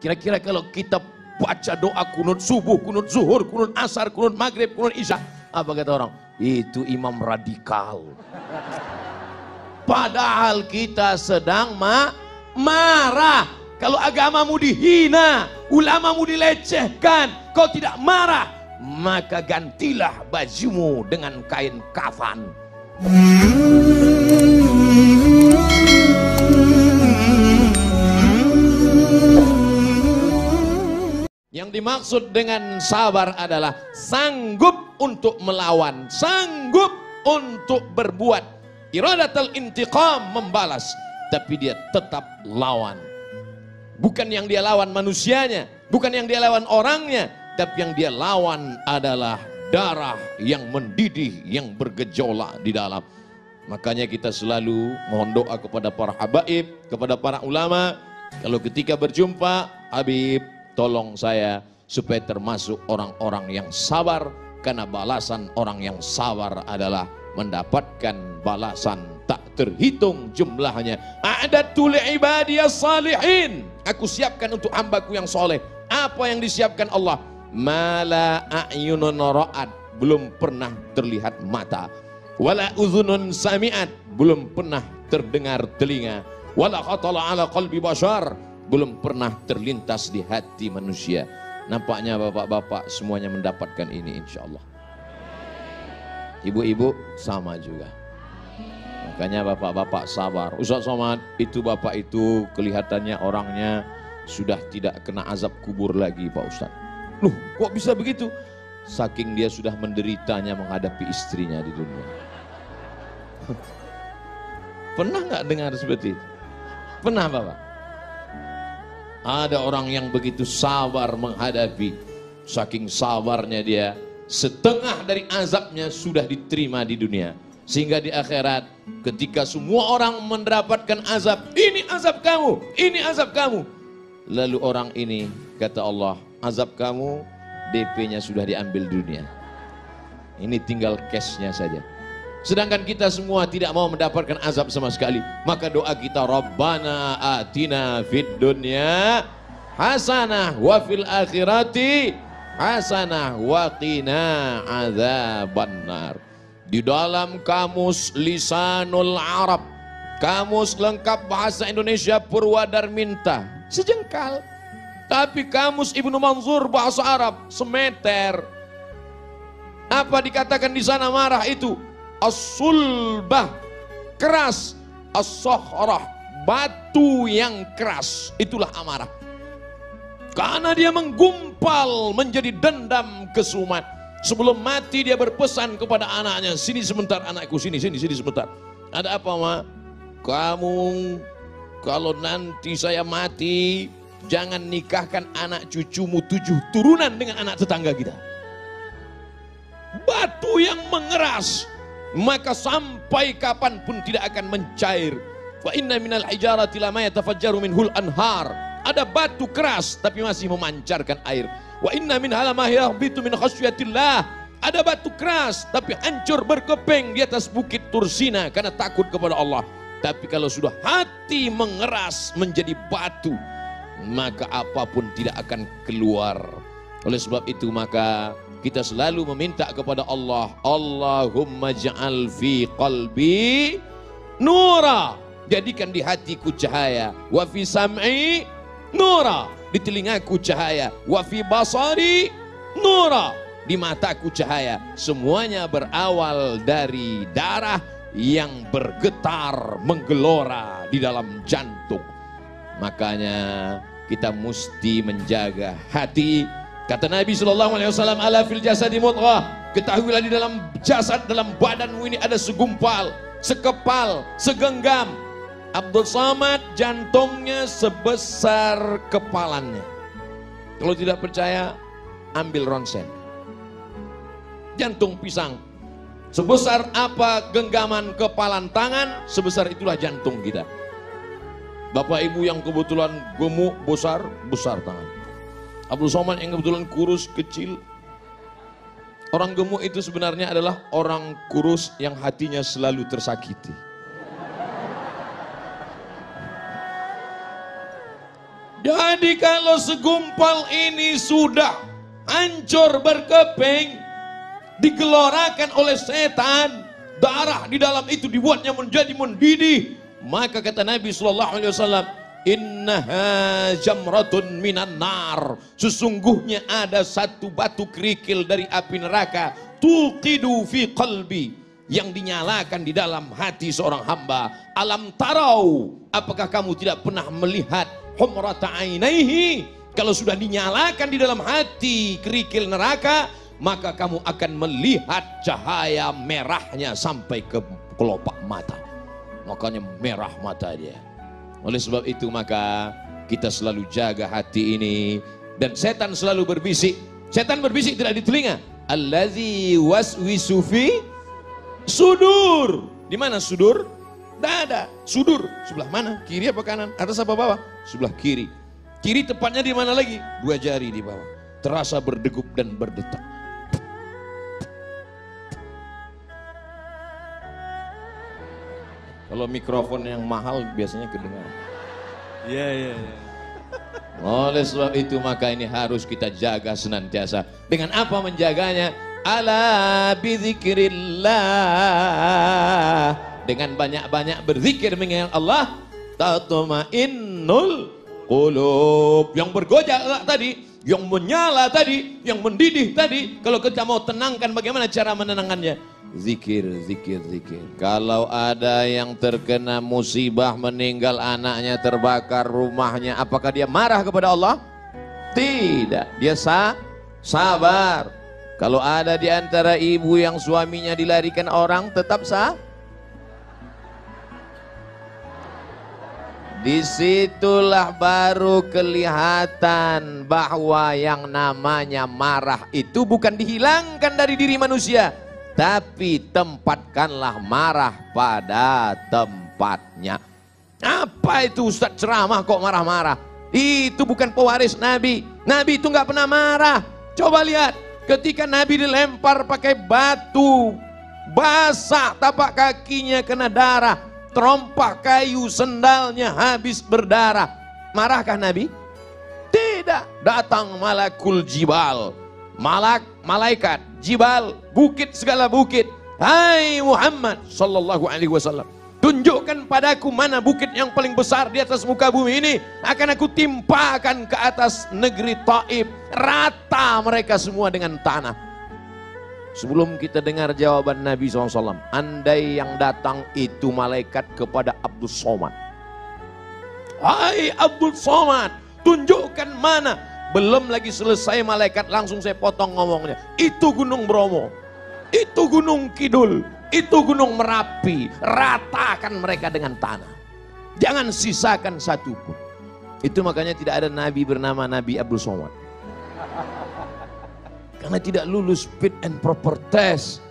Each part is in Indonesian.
Kira-kira kalau kita baca doa kunut subuh, kunut zuhur, kunut asar, kunut maghrib, kunut isya, apa kata orang? Itu imam radikal. Padahal kita sedang marah. Kalau agamamu dihina, ulamamu dilecehkan, kau tidak marah, maka gantilah bajumu dengan kain kafan. Yang dimaksud dengan sabar adalah sanggup untuk melawan, sanggup untuk berbuat. Iradatul intiqam, membalas, tapi dia tetap lawan. Bukan yang dia lawan manusianya, bukan yang dia lawan orangnya, tapi yang dia lawan adalah darah yang mendidih, yang bergejolak di dalam. Makanya kita selalu mohon doa kepada para habaib, kepada para ulama. Kalau ketika berjumpa, Habib, tolong saya supaya termasuk orang-orang yang sabar, karena balasan orang yang sabar adalah mendapatkan balasan tak terhitung jumlahnya. A'dadtu li'ibadiyas salihin, aku siapkan untuk hambaku yang soleh. Apa yang disiapkan Allah? Mala a'yunun ra'at, belum pernah terlihat mata. Wala uzunun sami'at, belum pernah terdengar telinga. Wala khatala ala qalbi bashar, belum pernah terlintas di hati manusia. Nampaknya bapak-bapak semuanya mendapatkan ini insyaallah. Ibu-ibu sama juga. Makanya bapak-bapak sabar. Ustaz Somad, itu bapak itu kelihatannya orangnya sudah tidak kena azab kubur lagi Pak Ustaz. Loh, kok bisa begitu? Saking dia sudah menderitanya menghadapi istrinya di dunia. Pernah nggak dengar seperti itu? Pernah Bapak? Ada orang yang begitu sabar menghadapi, saking sabarnya dia, setengah dari azabnya sudah diterima di dunia. Sehingga di akhirat ketika semua orang mendapatkan azab, ini azab kamu, ini azab kamu. Lalu orang ini kata Allah, azab kamu DP-nya sudah diambil dunia. Ini tinggal cash-nya saja. Sedangkan kita semua tidak mau mendapatkan azab sama sekali. Maka doa kita, Rabbana atina fid dunya hasanah wa fil akhirati hasanah wa qina adzabannar. Di dalam kamus Lisanul Arab, kamus lengkap bahasa Indonesia Purwadarminta, sejengkal. Tapi kamus Ibnu Manzur bahasa Arab semeter. Apa dikatakan di sana marah itu? As-sulbah, keras. As-sohrah, batu yang keras. Itulah amarah. Karena dia menggumpal menjadi dendam kesumat. Sebelum mati dia berpesan kepada anaknya, sini sebentar anakku, sini sebentar. Ada apa Ma? Kamu kalau nanti saya mati, jangan nikahkan anak cucumu 7 turunan dengan anak tetangga kita. Batu yang mengeras, maka sampai kapanpun tidak akan mencair. Wa inna minal hijarati lama yatafajjaru minhul anhar. Ada batu keras tapi masih memancarkan air. Wa inna minha lama yahbitu min khasyatillah. Ada batu keras tapi hancur berkeping di atas bukit Tursina karena takut kepada Allah. Tapi kalau sudah hati mengeras menjadi batu, maka apapun tidak akan keluar. Oleh sebab itu maka kita selalu meminta kepada Allah, Allahumma ja'al fi qalbi nura, jadikan di hatiku cahaya, wa fi sam'i nura, di telingaku cahaya, wa fi basari nura, di mataku cahaya. Semuanya berawal dari darah yang bergetar menggelora di dalam jantung. Makanya kita mesti menjaga hati. Kata Nabi SAW, ala fil jasadi mudghah, ketahuilah di dalam jasad, dalam badanmu ini ada segumpal, sekepal, segenggam. Abdul Somad jantungnya sebesar kepalannya. Kalau tidak percaya, ambil ronsen. Jantung pisang, sebesar apa genggaman kepalan tangan, sebesar itulah jantung kita. Bapak ibu yang kebetulan gemuk, besar tangan. Abdul Somad yang kebetulan kurus, kecil. Orang gemuk itu sebenarnya adalah orang kurus yang hatinya selalu tersakiti. Dan Jadi kalau segumpal ini sudah hancur berkeping, digelorakan oleh setan, darah di dalam itu dibuatnya menjadi mendidih, maka kata Nabi SAW, innaha jamratun minan nar, sesungguhnya ada satu batu kerikil dari api neraka, tuqidu fi qalbi, yang dinyalakan di dalam hati seorang hamba. Alam tarau, apakah kamu tidak pernah melihat humrata ainaihi, kalau sudah dinyalakan di dalam hati kerikil neraka, maka kamu akan melihat cahaya merahnya sampai ke kelopak mata. Makanya merah mata dia. Oleh sebab itu maka kita selalu jaga hati ini. Dan setan selalu berbisik. Setan berbisik tidak di telinga. Allazi waswisu fi sudur. Di mana sudur? Dada. Sudur sebelah mana? Kiri apa kanan? Atas apa bawah? Sebelah kiri. Kiri tepatnya di mana lagi? 2 jari di bawah. Terasa berdegup dan berdetak. Kalau mikrofon yang mahal biasanya kedengaran. Iya. Oleh sebab itu maka ini harus kita jaga senantiasa. Dengan apa menjaganya? Ala bizikrillah. Dengan banyak-banyak berzikir mengingat Allah, tatmainnul qulub. Yang bergojak tadi, yang menyala tadi, yang mendidih tadi, kalau kita mau tenangkan, bagaimana cara menenangkannya? Zikir. Kalau ada yang terkena musibah, meninggal anaknya, terbakar rumahnya, apakah dia marah kepada Allah? Tidak, dia sabar. Kalau ada di antara ibu yang suaminya dilarikan orang, tetap disitulah baru kelihatan bahwa yang namanya marah itu bukan dihilangkan dari diri manusia, tapi tempatkanlah marah pada tempatnya. Apa itu Ustaz ceramah kok marah-marah? Itu bukan pewaris Nabi. Nabi itu nggak pernah marah. Coba lihat, ketika Nabi dilempar pakai batu, basah tapak kakinya kena darah, terompak kayu sendalnya habis berdarah. Marahkah Nabi? Tidak. Datang malakul jibal, malaikat jibal, bukit segala bukit. Hai Muhammad sallallahu alaihi wasallam, tunjukkan padaku mana bukit yang paling besar di atas muka bumi ini, akan aku timpakan ke atas negeri Taif, rata mereka semua dengan tanah. Sebelum kita dengar jawaban Nabi SAW, andai yang datang itu malaikat kepada Abdul Somad, hai Abdul Somad, tunjukkan mana. Belum lagi selesai malaikat langsung saya potong ngomongnya. Itu Gunung Bromo, itu Gunung Kidul, itu Gunung Merapi, ratakan mereka dengan tanah, jangan sisakan satu pun. Itu makanya tidak ada nabi bernama Nabi Abdul Somad, karena tidak lulus fit and proper test.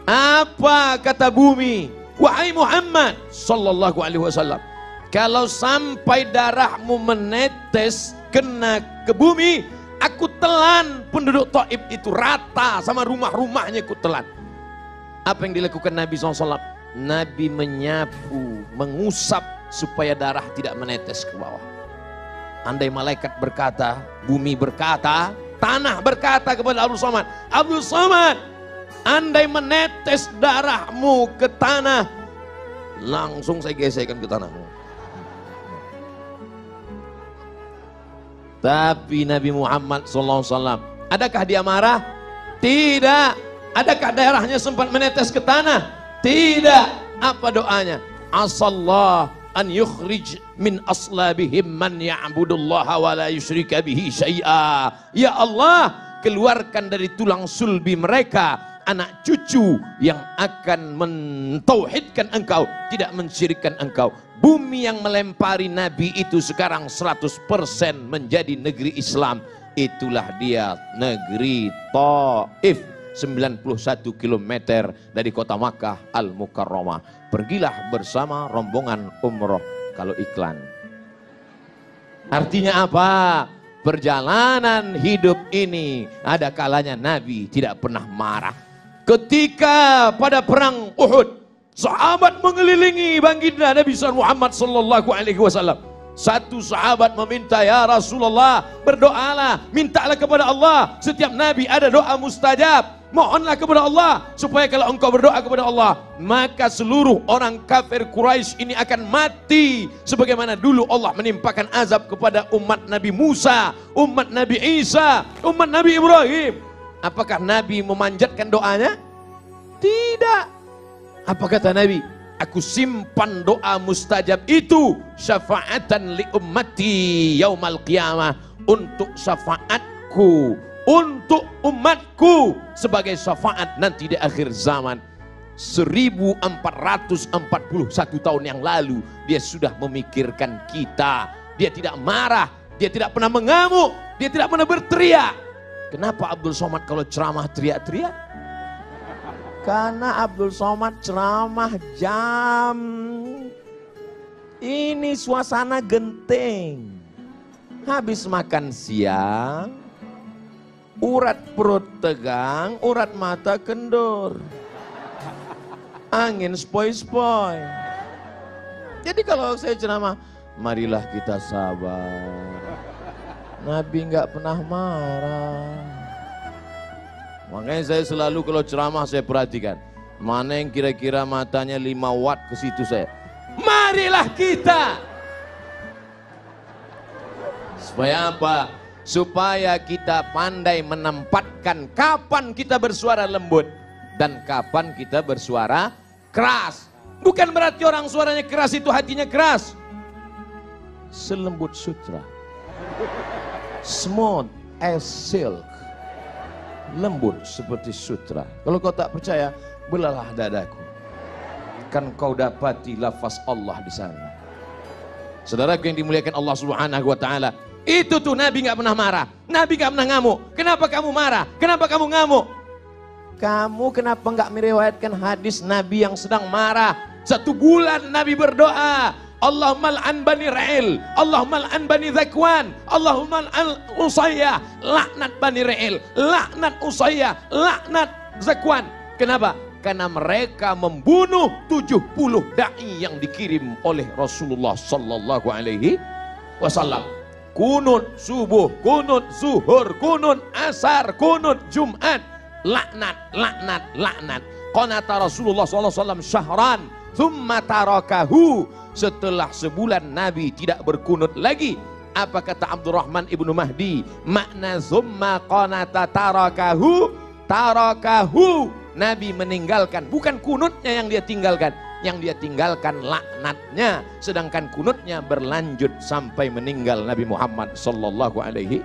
Apa kata bumi? Wahai Muhammad sallallahu alaihi wasallam, kalau sampai darahmu menetes kena ke bumi, aku telan penduduk Taif itu rata sama rumah-rumahnya, aku telan. Apa yang dilakukan Nabi SAW? Nabi menyapu, mengusap supaya darah tidak menetes ke bawah. Andai malaikat berkata, bumi berkata, tanah berkata kepada Abdul Somad, Abdul Somad, andai menetes darahmu ke tanah, langsung saya gesekkan ke tanahmu. Tapi Nabi Muhammad SAW, adakah dia marah? Tidak. Adakah darahnya sempat menetes ke tanah? Tidak. Apa doanya? Asallah an yukhrij min aslabihim man ya'budullaha wa la yusyrika bihi syai'a. Ya Allah, keluarkan dari tulang sulbi mereka anak cucu yang akan mentauhidkan engkau, tidak mensyirikkan engkau. Bumi yang melempari Nabi itu sekarang 100% menjadi negeri Islam. Itulah dia negeri Taif, 91 km dari kota Makkah Al-Mukarramah. Pergilah bersama rombongan umroh kalau iklan. Artinya apa? Perjalanan hidup ini ada kalanya Nabi tidak pernah marah. Ketika pada perang Uhud, sahabat mengelilingi baginda Nabi Muhammad sallallahu alaihi wasallam. Satu sahabat meminta, ya Rasulullah, berdoalah, mintalah kepada Allah. Setiap nabi ada doa mustajab. Mohonlah kepada Allah supaya kalau engkau berdoa kepada Allah, maka seluruh orang kafir Quraisy ini akan mati. Sebagaimana dulu Allah menimpakan azab kepada umat Nabi Musa, umat Nabi Isa, umat Nabi Ibrahim. Apakah Nabi memanjatkan doanya? Tidak. Apa kata Nabi? Aku simpan doa mustajab itu syafaatan li ummati yaumal qiyamah, untuk syafaatku, untuk umatku, sebagai syafaat nanti di akhir zaman. 1441 tahun yang lalu dia sudah memikirkan kita. Dia tidak marah, dia tidak pernah mengamuk, dia tidak pernah berteriak. Kenapa Abdul Somad kalau ceramah teriak-teriak? Karena Abdul Somad ceramah jam ini suasana genting. Habis makan siang, urat perut tegang, urat mata kendur, angin spoi-spoi. Jadi kalau saya ceramah, marilah kita sabar. Nabi nggak pernah marah. Makanya saya selalu kalau ceramah saya perhatikan, mana yang kira-kira matanya 5 watt ke situ saya. Marilah kita. Supaya apa? Supaya kita pandai menempatkan kapan kita bersuara lembut dan kapan kita bersuara keras. Bukan berarti orang suaranya keras itu hatinya keras. Selembut sutra. Smooth as silk. Lembut seperti sutra. Kalau kau tak percaya, belalah dadaku. Kan kau dapati lafaz Allah di sana. Saudaraku yang dimuliakan Allah Subhanahu wa taala, itu tuh Nabi nggak pernah marah. Nabi nggak pernah ngamuk. Kenapa kamu marah? Kenapa kamu ngamuk? Kamu kenapa nggak meriwayatkan hadis Nabi yang sedang marah? 1 bulan Nabi berdoa, Allahumma al'an bani Ra'il, Allahumma al'an bani Zakwan, Allahumma al'an Usayyah, laknat bani Ra'il, laknat Usayyah, laknat Zakwan. Kenapa? Karena mereka membunuh 70 da'i yang dikirim oleh Rasulullah sallallahu alaihi wasallam. Kunut subuh, kunut zuhur, kunut asar, kunut Jumat, laknat, laknat, laknat. Qanata Rasulullah sallallahu alaihi wasallam syahran, thumma tarakahu. Setelah sebulan Nabi tidak berkunut lagi. Apa kata Abdurrahman ibnu Mahdi? Makna thumma qanata tarakahu, tarakahu. Nabi meninggalkan, bukan kunutnya yang dia tinggalkan. Yang dia tinggalkan laknatnya. Sedangkan kunutnya berlanjut sampai meninggal Nabi Muhammad sallallahu alaihi.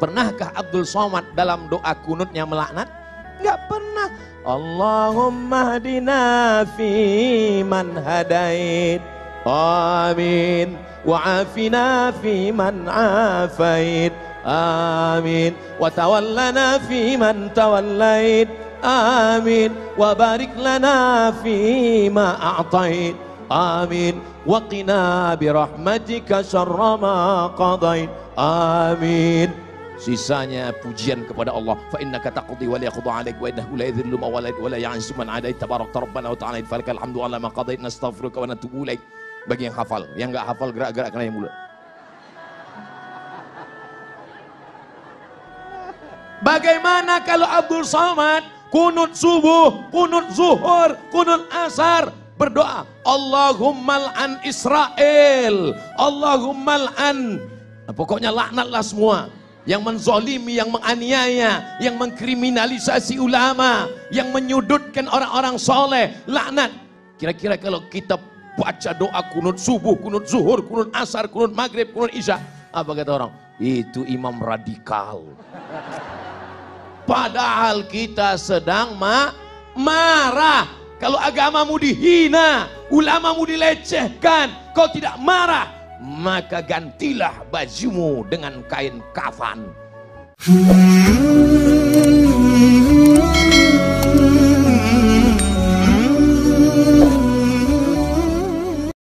Pernahkah Abdul Somad dalam doa kunutnya melaknat? Enggak pernah. Allahumma hadina fi man hadait, amin, wa afina fi man afait, amin, wa tawallana fi man tawallait, amin, wa barik lana fi ma a'tait, amin, wa qina bi rahmatika syarra ma qadait, amin. Sisanya pujian kepada Allah. Fa innaka taqdi wa la yaqda 'alaik wa innahu la yadhillu man walait wa la ya'izzu man 'adait tabarakta rabbana wa ta'ala falakal hamdu 'ala ma qadait nastaghfiruka wa natubu ilaik. Bagi yang hafal, yang enggak hafal gerak-gerak kena yang mulut. Bagaimana kalau Abdul Somad kunut subuh, kunut zuhur, kunut asar berdoa, Allahumma al'an Israel, Allahumma al'an, pokoknya laknatlah semua yang menzolimi, yang menganiaya, yang mengkriminalisasi ulama, yang menyudutkan orang-orang soleh, laknat. Kira-kira kalau kita baca doa kunut subuh, kunut zuhur, kunut asar, kunut maghrib, kunut isya, apa kata orang? Itu imam radikal. Padahal kita sedang marah. Kalau agamamu dihina, ulamamu dilecehkan, kau tidak marah, maka gantilah bajumu dengan kain kafan.